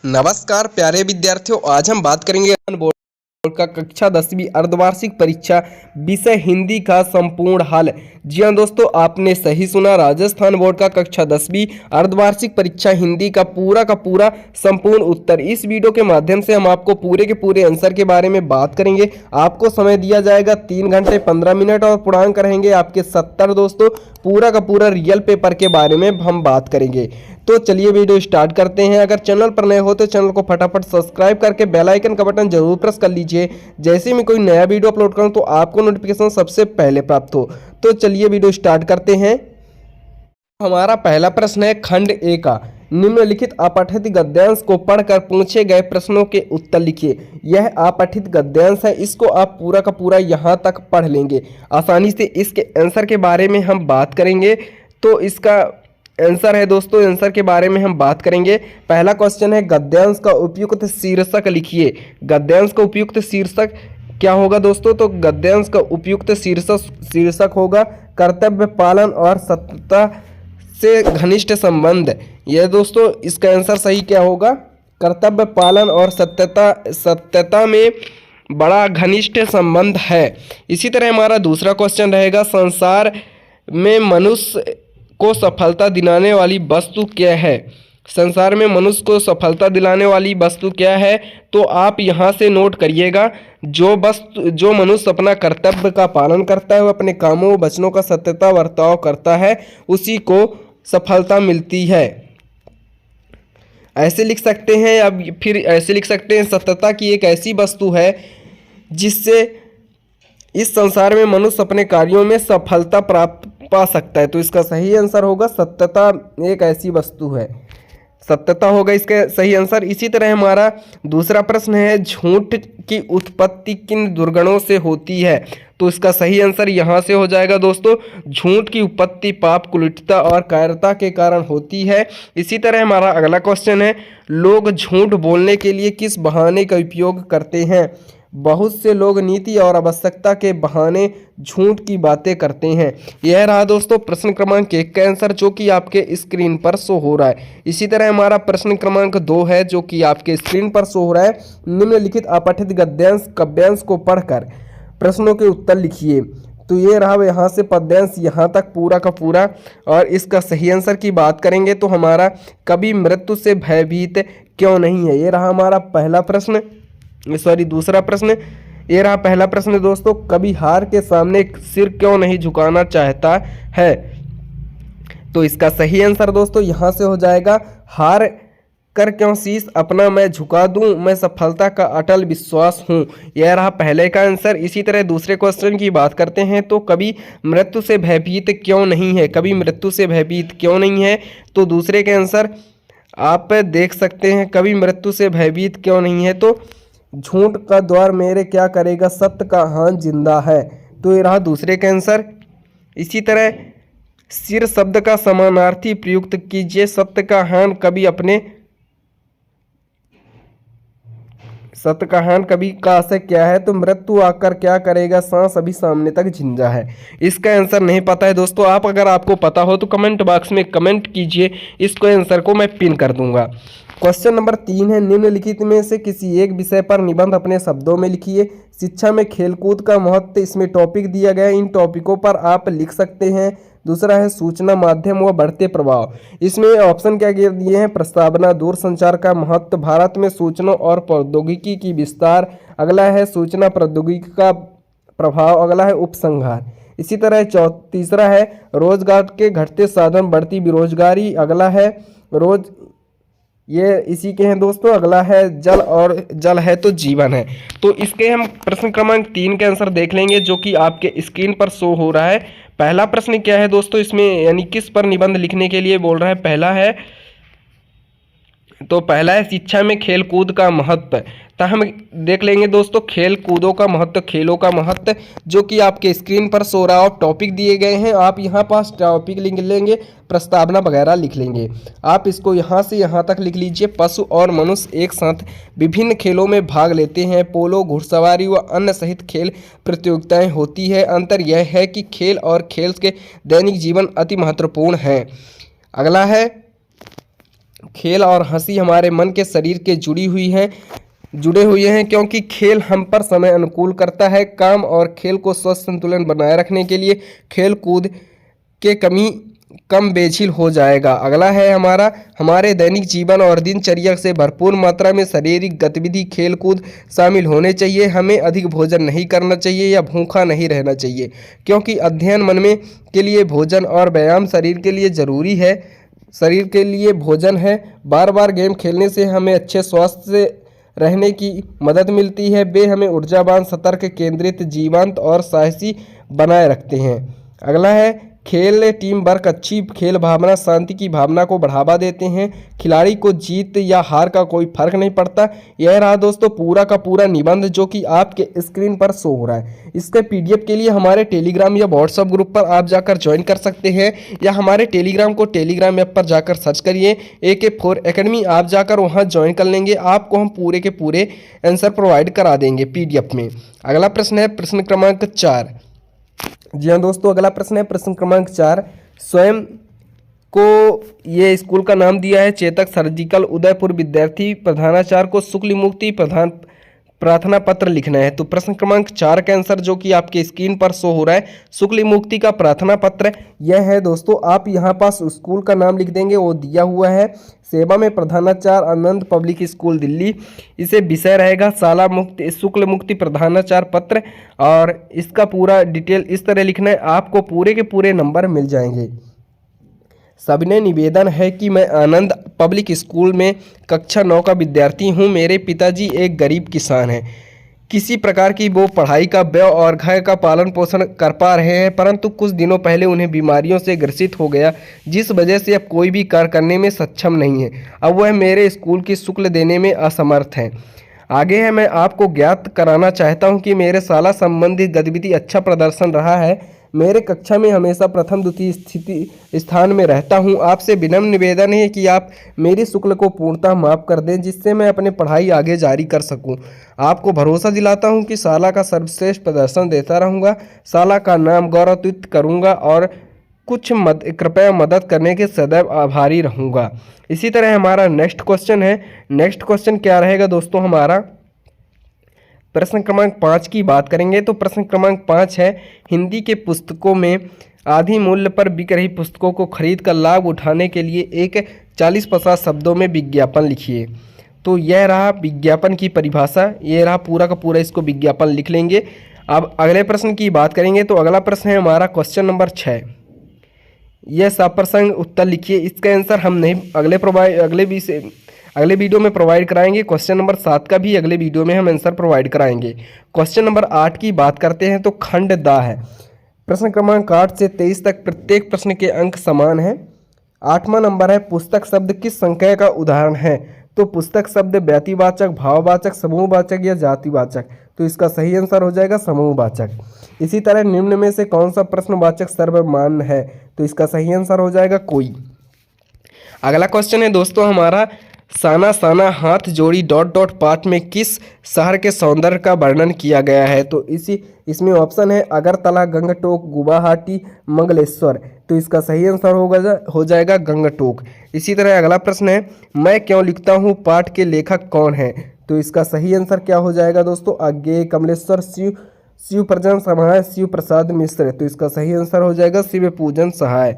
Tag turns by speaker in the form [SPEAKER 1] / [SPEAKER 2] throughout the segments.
[SPEAKER 1] नमस्कार प्यारे विद्यार्थियों, आज हम बात करेंगे बोर्ड का कक्षा 10वीं अर्धवार्षिक परीक्षा विषय हिंदी का संपूर्ण हल। जी हाँ दोस्तों, आपने सही सुना। राजस्थान बोर्ड का कक्षा 10वीं अर्धवार्षिक परीक्षा हिंदी का पूरा संपूर्ण उत्तर। इस वीडियो के माध्यम से हम आपको पूरे के पूरे आंसर के बारे में बात करेंगे। आपको समय दिया जाएगा 3 घंटे 15 मिनट और पूर्णांक रहेंगे आपके 70। दोस्तों पूरा का पूरा रियल पेपर के बारे में हम बात करेंगे। तो चलिए वीडियो स्टार्ट करते हैं। अगर चैनल पर नए हो तो चैनल को फटाफट सब्सक्राइब करके बेल आइकन का बटन जरूर प्रेस कर लीजिए। जैसे ही मैं कोई नया वीडियो अपलोड करूं तो आपको नोटिफिकेशन सबसे पहले प्राप्त हो। तो चलिए वीडियो स्टार्ट करते हैं। हमारा पहला प्रश्न है खंड ए का। निम्नलिखित अपठित गद्यांश को पढ़कर पूछे गए प्रश्नों के उत्तर लिखिए। यह अपठित गद्यांश है, इसको आप पूरा का पूरा यहाँ तक पढ़ लेंगे आसानी से। इसके आंसर के बारे में हम बात करेंगे। तो इसका आंसर है दोस्तों, आंसर के बारे में हम बात करेंगे। पहला क्वेश्चन है गद्यांश का उपयुक्त शीर्षक लिखिए। गद्यांश का उपयुक्त शीर्षक क्या होगा दोस्तों? तो गद्यांश का उपयुक्त शीर्षक होगा कर्तव्य पालन और सत्यता से घनिष्ठ संबंध। यह दोस्तों इसका आंसर सही क्या होगा? कर्तव्य पालन और सत्यता में बड़ा घनिष्ठ संबंध है। इसी तरह हमारा दूसरा क्वेश्चन रहेगा संसार में मनुष्य को सफलता दिलाने वाली वस्तु क्या है? संसार में मनुष्य को सफलता दिलाने वाली वस्तु क्या है? तो आप यहाँ से नोट करिएगा, जो मनुष्य अपना कर्तव्य का पालन करता है, वो अपने कामों वचनों का सत्यता बर्ताव करता है, उसी को सफलता मिलती है। ऐसे लिख सकते हैं। अब फिर ऐसे लिख सकते हैं सत्यता की एक ऐसी वस्तु है जिससे इस संसार में मनुष्य अपने कार्यों में सफलता प्राप्त पा सकता है। तो इसका सही आंसर होगा सत्यता एक ऐसी वस्तु है। सत्यता होगा इसका सही आंसर। इसी तरह हमारा दूसरा प्रश्न है झूठ की उत्पत्ति किन दुर्गुणों से होती है? तो इसका सही आंसर यहाँ से हो जाएगा दोस्तों, झूठ की उत्पत्ति पाप, कुटिलता और कायरता के कारण होती है। इसी तरह हमारा अगला क्वेश्चन है लोग झूठ बोलने के लिए किस बहाने का उपयोग करते हैं? बहुत से लोग नीति और आवश्यकता के बहाने झूठ की बातें करते हैं। यह रहा दोस्तों प्रश्न क्रमांक 1 का आंसर, जो कि आपके स्क्रीन पर शो हो रहा है। इसी तरह हमारा प्रश्न क्रमांक 2 है, जो कि आपके स्क्रीन पर शो हो रहा है। निम्नलिखित अपठित गद्यांश काव्यांश को पढ़कर प्रश्नों के उत्तर लिखिए। तो ये रहा यहाँ से पद्यांश यहाँ तक पूरा का पूरा। और इसका सही आंसर की बात करेंगे तो हमारा कभी मृत्यु से भयभीत क्यों नहीं है। ये रहा हमारा पहला प्रश्न, दूसरा प्रश्न। ये रहा पहला प्रश्न दोस्तों, कभी हार के सामने सिर क्यों नहीं झुकाना चाहता है? तो इसका सही आंसर दोस्तों यहाँ से हो जाएगा हार कर क्यों शीश अपना मैं झुका दूं, मैं सफलता का अटल विश्वास हूं। यह रहा पहले का आंसर। इसी तरह दूसरे क्वेश्चन की बात करते हैं तो कभी मृत्यु से भयभीत क्यों नहीं है? कभी मृत्यु से भयभीत क्यों नहीं है? तो दूसरे के आंसर आप देख सकते हैं, कभी मृत्यु से भयभीत क्यों नहीं है? तो झूठ का द्वार मेरे क्या करेगा, सत्य का हान जिंदा है। तो ये रहा दूसरे का आंसर। इसी तरह सिर शब्द का समानार्थी प्रयुक्त कीजिए। सत्य का हान कभी अपने सत्य का हान कभी का से क्या है? तो मृत्यु आकर क्या करेगा, सांस अभी सामने तक झिंझा है। इसका आंसर नहीं पता है दोस्तों। अगर आपको पता हो तो कमेंट बॉक्स में कमेंट कीजिए, इसको आंसर को मैं पिन कर दूंगा। क्वेश्चन नंबर 3 है निम्नलिखित में से किसी एक विषय पर निबंध अपने शब्दों में लिखिए। शिक्षा में खेलकूद का महत्व, इसमें टॉपिक दिया गया है, इन टॉपिकों पर आप लिख सकते हैं। दूसरा है सूचना माध्यम व बढ़ते प्रभाव, इसमें ऑप्शन क्या दिए हैं? प्रस्तावना, दूरसंचार का महत्व, भारत में सूचना और प्रौद्योगिकी की विस्तार, अगला है सूचना प्रौद्योगिकी का प्रभाव, अगला है उपसंहार। इसी तरह तीसरा है रोजगार के घटते साधन, बढ़ती बेरोजगारी, अगला है ये इसी के हैं दोस्तों। अगला है जल, और जल है तो जीवन है। तो इसके हम प्रश्न क्रमांक 3 के आंसर देख लेंगे, जो कि आपके स्क्रीन पर शो हो रहा है। पहला प्रश्न क्या है दोस्तों, इसमें यानी किस पर निबंध लिखने के लिए बोल रहा है? पहला है शिक्षा में खेल कूद का महत्व। तो हम देख लेंगे दोस्तों खेल कूदों का महत्व, खेलों का महत्व, जो कि आपके स्क्रीन पर सो रहा है। टॉपिक दिए गए हैं, आप यहाँ पास टॉपिक लिख लेंगे, प्रस्तावना वगैरह लिख लेंगे। आप इसको यहाँ से यहाँ तक लिख लीजिए। पशु और मनुष्य एक साथ विभिन्न खेलों में भाग लेते हैं। पोलो, घुड़सवारी व अन्य सहित खेल प्रतियोगिताएं होती है। अंतर यह है कि खेल और खेल के दैनिक जीवन अति महत्वपूर्ण है। अगला है खेल और हंसी हमारे मन के शरीर के जुड़े हुए हैं, क्योंकि खेल हम पर समय अनुकूल करता है। काम और खेल को स्वस्थ संतुलन बनाए रखने के लिए खेल कूद के कमी कम बेझिल हो जाएगा। अगला है हमारे दैनिक जीवन और दिनचर्या से भरपूर मात्रा में शारीरिक गतिविधि खेल कूद शामिल होने चाहिए। हमें अधिक भोजन नहीं करना चाहिए या भूखा नहीं रहना चाहिए, क्योंकि अध्ययन मन में के लिए भोजन और व्यायाम शरीर के लिए जरूरी है। शरीर के लिए भोजन है। बार बार गेम खेलने से हमें अच्छे स्वास्थ्य से रहने की मदद मिलती है। वे हमें ऊर्जावान, सतर्क, केंद्रित, जीवंत और साहसी बनाए रखते हैं। अगला है खेल टीम वर्क। अच्छी खेल भावना शांति की भावना को बढ़ावा देते हैं। खिलाड़ी को जीत या हार का कोई फर्क नहीं पड़ता। यह रहा दोस्तों पूरा का पूरा निबंध जो कि आपके स्क्रीन पर शो हो रहा है। इसके पीडीएफ के लिए हमारे टेलीग्राम या व्हाट्सएप ग्रुप पर आप जाकर ज्वाइन कर सकते हैं, या हमारे टेलीग्राम को टेलीग्राम ऐप पर जाकर सर्च करिए AK4 एकेडमी। आप जाकर वहाँ ज्वाइन कर लेंगे। आपको हम पूरे के पूरे आंसर प्रोवाइड करा देंगे पीडीएफ में। अगला प्रश्न है प्रश्न क्रमांक 4। जी हाँ दोस्तों, अगला प्रश्न है प्रश्न क्रमांक 4। स्वयं को ये स्कूल का नाम दिया है चेतक सर्जिकल उदयपुर। विद्यार्थी प्रधानाचार्य को शुक्ल मुक्ति प्रार्थना पत्र लिखना है। तो प्रश्न क्रमांक 4 का आंसर जो कि आपके स्क्रीन पर शो हो रहा है, शुक्ल मुक्ति का प्रार्थना पत्र यह है दोस्तों। आप यहाँ पास स्कूल का नाम लिख देंगे, वो दिया हुआ है सेवा में प्रधानाचार्य आनंद पब्लिक स्कूल दिल्ली। इसे विषय रहेगा शाला मुक्ति शुक्ल मुक्ति प्रधानाचार्य पत्र, और इसका पूरा डिटेल इस तरह लिखना है, आपको पूरे के पूरे नंबर मिल जाएंगे। सविनय निवेदन है कि मैं आनंद पब्लिक स्कूल में कक्षा 9 का विद्यार्थी हूँ। मेरे पिताजी एक गरीब किसान हैं। किसी प्रकार की वो पढ़ाई का व्यय और घर का पालन पोषण कर पा रहे हैं, परंतु कुछ दिनों पहले उन्हें बीमारियों से ग्रसित हो गया, जिस वजह से अब कोई भी कार्य करने में सक्षम नहीं है। अब वह मेरे स्कूल की शुल्क देने में असमर्थ हैं। आगे है, मैं आपको ज्ञात कराना चाहता हूं कि मेरे शाला संबंधित गतिविधि अच्छा प्रदर्शन रहा है। मेरे कक्षा में हमेशा प्रथम द्वितीय स्थान में रहता हूं। आपसे विनम्र निवेदन है कि आप मेरी शुल्क को पूर्णतः माफ़ कर दें, जिससे मैं अपनी पढ़ाई आगे जारी कर सकूं। आपको भरोसा दिलाता हूं कि शाला का सर्वश्रेष्ठ प्रदर्शन देता रहूंगा, शाला का नाम गौरवान्वित करूंगा और कृपया मदद करने के सदैव आभारी रहूंगा। इसी तरह हमारा नेक्स्ट क्वेश्चन है। नेक्स्ट क्वेश्चन क्या रहेगा दोस्तों, हमारा प्रश्न क्रमांक 5 की बात करेंगे। तो प्रश्न क्रमांक 5 है, हिंदी के पुस्तकों में आधी मूल्य पर बिक रही पुस्तकों को खरीद कर लाभ उठाने के लिए एक 40-50 शब्दों में विज्ञापन लिखिए। तो यह रहा विज्ञापन की परिभाषा, यह रहा पूरा का पूरा, इसको विज्ञापन लिख लेंगे। अब अगले प्रश्न की बात करेंगे। तो अगला प्रश्न है हमारा क्वेश्चन नंबर 6। यह सप्रसंग उत्तर लिखिए। इसका आंसर हम नहीं अगले वीडियो में प्रोवाइड कराएंगे। क्वेश्चन नंबर 7 का भी अगले वीडियो में हम आंसर प्रोवाइड कराएंगे। क्वेश्चन नंबर 8 की बात करते हैं। तो खंड दा है। प्रश्न क्रमांक 8 से 23 तक प्रत्येक प्रश्न के अंक समान है। 8वां नंबर है, पुस्तक शब्द किस संख्या का उदाहरण है। तो पुस्तक शब्द व्यक्तिवाचक, भाववाचक, समूहवाचक या जातिवाचक। तो इसका सही आंसर हो जाएगा समूहवाचक। इसी तरह निम्न में से कौन सा प्रश्नवाचक सर्वमान्य है। तो इसका सही आंसर हो जाएगा कोई। अगला क्वेश्चन है दोस्तों हमारा, साना साना हाथ जोड़ी ... पाठ में किस शहर के सौंदर्य का वर्णन किया गया है। तो इसमें ऑप्शन है अगरतला, गंगटोक, गुवाहाटी, मंगलेश्वर। तो इसका सही आंसर हो जाएगा गंगटोक। इसी तरह अगला प्रश्न है, मैं क्यों लिखता हूँ पाठ के लेखक कौन है। तो इसका सही आंसर क्या हो जाएगा दोस्तों, अज्ञेय, कमलेश्वर, शिव प्रजन सहाय, शिव प्रसाद मिश्र। तो इसका सही आंसर हो जाएगा शिव पूजन सहाय।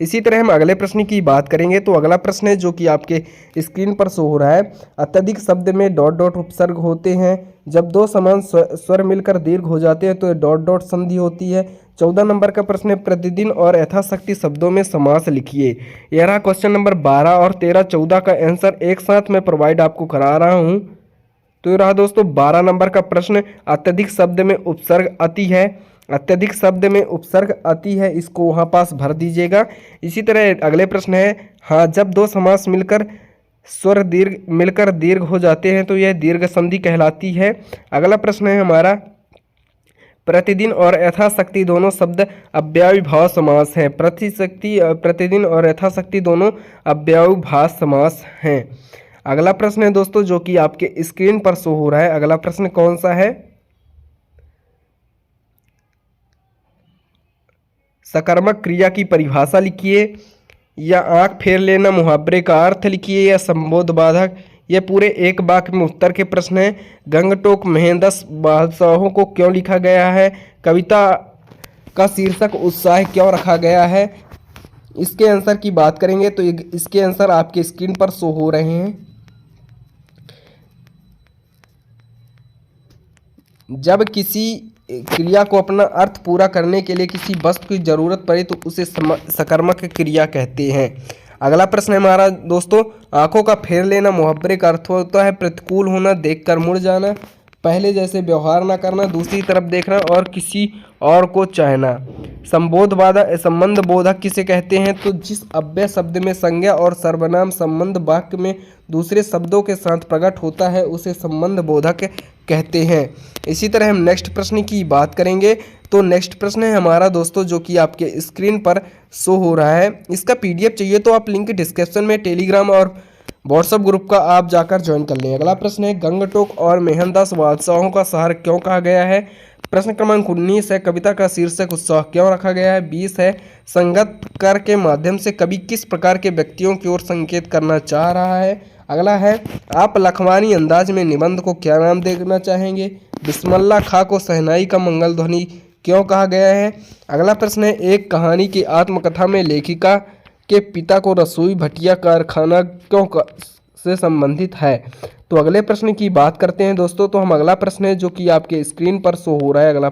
[SPEAKER 1] इसी तरह हम अगले प्रश्न की बात करेंगे। तो अगला प्रश्न है जो कि आपके स्क्रीन पर शो हो रहा है, अत्यधिक शब्द में ... उपसर्ग होते हैं। जब दो समान स्वर मिलकर दीर्घ हो जाते हैं तो ... संधि होती है। 14 नंबर का प्रश्न है, प्रतिदिन और यथाशक्ति शब्दों में समास लिखिए। यह रहा क्वेश्चन नंबर 12 और 13, 14 का आंसर एक साथ मैं प्रोवाइड आपको करा रहा हूँ। तो ये रहा दोस्तों 12 नंबर का प्रश्न, अत्यधिक शब्द में उपसर्ग अति है। अत्यधिक शब्द में उपसर्ग अति है, इसको वहाँ पास भर दीजिएगा। इसी तरह अगले प्रश्न है, हाँ जब दो समास मिलकर स्वर दीर्घ हो जाते हैं तो यह दीर्घ संधि कहलाती है। अगला प्रश्न है हमारा, प्रतिदिन और यथाशक्ति दोनों शब्द अव्ययीभाव समास हैं। प्रतिदिन और यथाशक्ति दोनों अव्ययीभाव समास हैं। अगला प्रश्न है दोस्तों जो कि आपके स्क्रीन पर शो हो रहा है। अगला प्रश्न कौन सा है, सकर्मक क्रिया की परिभाषा लिखिए। या आंख फेर लेना मुहावरे का अर्थ लिखिए या संबोधबाधक। ये पूरे एक वाक्य में उत्तर के प्रश्न हैं। गंगटोक महेंदस बादशाहों को क्यों लिखा गया है? कविता का शीर्षक उत्साह क्यों रखा गया है? इसके आंसर की बात करेंगे तो इसके आंसर आपके स्क्रीन पर शो हो रहे हैं। जब किसी क्रिया को अपना अर्थ पूरा करने के लिए किसी वस्तु की जरूरत पड़े तो उसे सकर्मक क्रिया कहते हैं। अगला प्रश्न है हमारा दोस्तों, आंखों का फेर लेना मुहावरे का अर्थ होता है प्रतिकूल होना, देखकर मुड़ जाना, पहले जैसे व्यवहार ना करना, दूसरी तरफ देखना और किसी और को चाहना। संबंध बोधक किसे कहते हैं? तो जिस अव्यय शब्द में संज्ञा और सर्वनाम संबंध वाक्य में दूसरे शब्दों के साथ प्रकट होता है उसे संबंध बोधक कहते हैं। इसी तरह हम नेक्स्ट प्रश्न की बात करेंगे। तो नेक्स्ट प्रश्न है हमारा दोस्तों जो कि आपके स्क्रीन पर शो हो रहा है। इसका पीडीएफ चाहिए तो आप लिंक डिस्क्रिप्शन में टेलीग्राम और व्हाट्सएप ग्रुप का आप जाकर ज्वाइन कर लें। अगला प्रश्न है, गंगटोक और मेहनदास बादशाहों का शहर क्यों कहा गया है? प्रश्न क्रमांक 19 है, कविता का शीर्षक उत्साह क्यों रखा गया है? 20 है, संगत कर के माध्यम से कवि किस प्रकार के व्यक्तियों की ओर संकेत करना चाह रहा है? अगला है, आप लखवानी अंदाज में निबंध को क्या नाम देना चाहेंगे? बिस्मिल्लाह खां को शहनाई का मंगल ध्वनि क्यों कहा गया है? अगला प्रश्न है, एक कहानी की आत्मकथा में लेखिका के पिता को रसोई भटिया कारखाना क्यों से संबंधित है? तो अगले प्रश्न की बात करते हैं दोस्तों। तो हम अगला प्रश्न है जो कि आपके स्क्रीन पर शो हो रहा है। अगला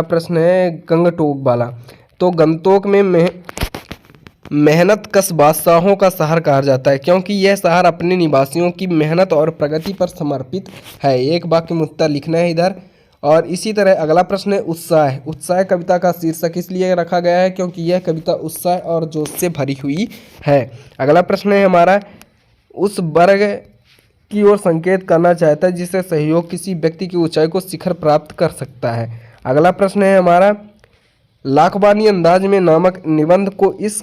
[SPEAKER 1] प्रश्न है गंगटोक वाला। तो गंगटोक में मेहनत कश बादशाहों का शहर कहा जाता है क्योंकि यह शहर अपने निवासियों की मेहनत और प्रगति पर समर्पित है। एक वाक्य में उत्तर लिखना है इधर। और इसी तरह अगला प्रश्न है उत्साह कविता का शीर्षक इसलिए रखा गया है क्योंकि यह कविता उत्साह और जोश से भरी हुई है। अगला प्रश्न है हमारा, उस वर्ग की ओर संकेत करना चाहता है जिससे सहयोग किसी व्यक्ति की ऊंचाई को शिखर प्राप्त कर सकता है। अगला प्रश्न है हमारा, लाखवानी अंदाज में नामक निबंध को इस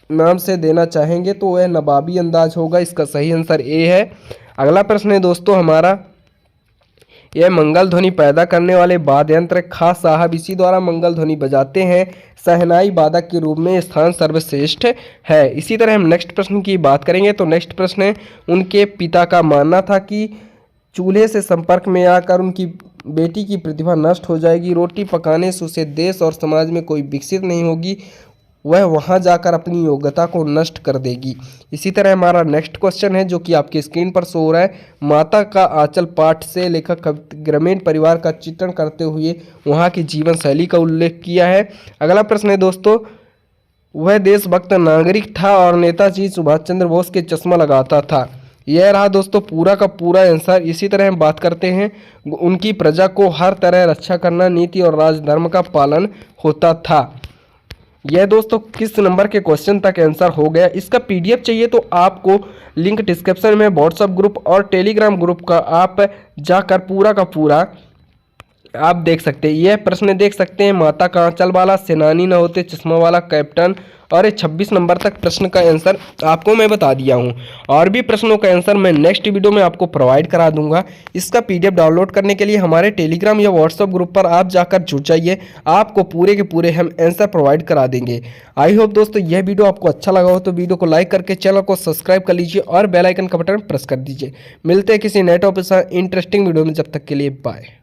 [SPEAKER 1] नाम से देना चाहेंगे तो वह नवाबी अंदाज होगा। इसका सही आंसर ए है। अगला प्रश्न है दोस्तों हमारा, यह मंगल ध्वनि पैदा करने वाले वाद्य यंत्र खास साहब इसी द्वारा मंगल ध्वनि बजाते हैं। शहनाई वादक के रूप में स्थान सर्वश्रेष्ठ है। इसी तरह हम नेक्स्ट प्रश्न की बात करेंगे। तो नेक्स्ट प्रश्न है, उनके पिता का मानना था कि चूल्हे से संपर्क में आकर उनकी बेटी की प्रतिभा नष्ट हो जाएगी, रोटी पकाने से उसे देश और समाज में कोई विकसित नहीं होगी, वह वहां जाकर अपनी योग्यता को नष्ट कर देगी। इसी तरह हमारा नेक्स्ट क्वेश्चन है जो कि आपकी स्क्रीन पर शो हो रहा है। माता का आंचल पाठ से लेखक ग्रामीण परिवार का चित्रण करते हुए वहां की जीवन शैली का उल्लेख किया है। अगला प्रश्न है दोस्तों, वह देशभक्त नागरिक था और नेताजी सुभाष चंद्र बोस के चश्मा लगाता था। यह रहा दोस्तों पूरा का पूरा आंसर। इसी तरह हम बात करते हैं, उनकी प्रजा को हर तरह रक्षा करना, नीति और राजधर्म का पालन होता था। यह दोस्तों किस नंबर के क्वेश्चन तक आंसर हो गया? इसका पीडीएफ चाहिए तो आपको लिंक डिस्क्रिप्शन में व्हाट्सएप ग्रुप और टेलीग्राम ग्रुप का आप जाकर पूरा का पूरा आप देख सकते हैं। यह प्रश्न देख सकते हैं, माता का आंचल वाला, सेनानी न होते, चश्मा वाला, कैप्टन, और 26 नंबर तक प्रश्न का आंसर आपको मैं बता दिया हूं। और भी प्रश्नों का आंसर मैं नेक्स्ट वीडियो में आपको प्रोवाइड करा दूंगा। इसका पीडीएफ डाउनलोड करने के लिए हमारे टेलीग्राम या व्हाट्सएप ग्रुप पर आप जाकर जुड़ जाइए, आपको पूरे के पूरे हम आंसर प्रोवाइड करा देंगे। आई होप दोस्तों यह वीडियो आपको अच्छा लगा हो तो वीडियो को लाइक करके चैनल को सब्सक्राइब कर लीजिए और बेल आइकन का बटन प्रेस कर दीजिए। मिलते हैं किसी नए टॉपिक से इंटरेस्टिंग वीडियो में, जब तक के लिए बाय।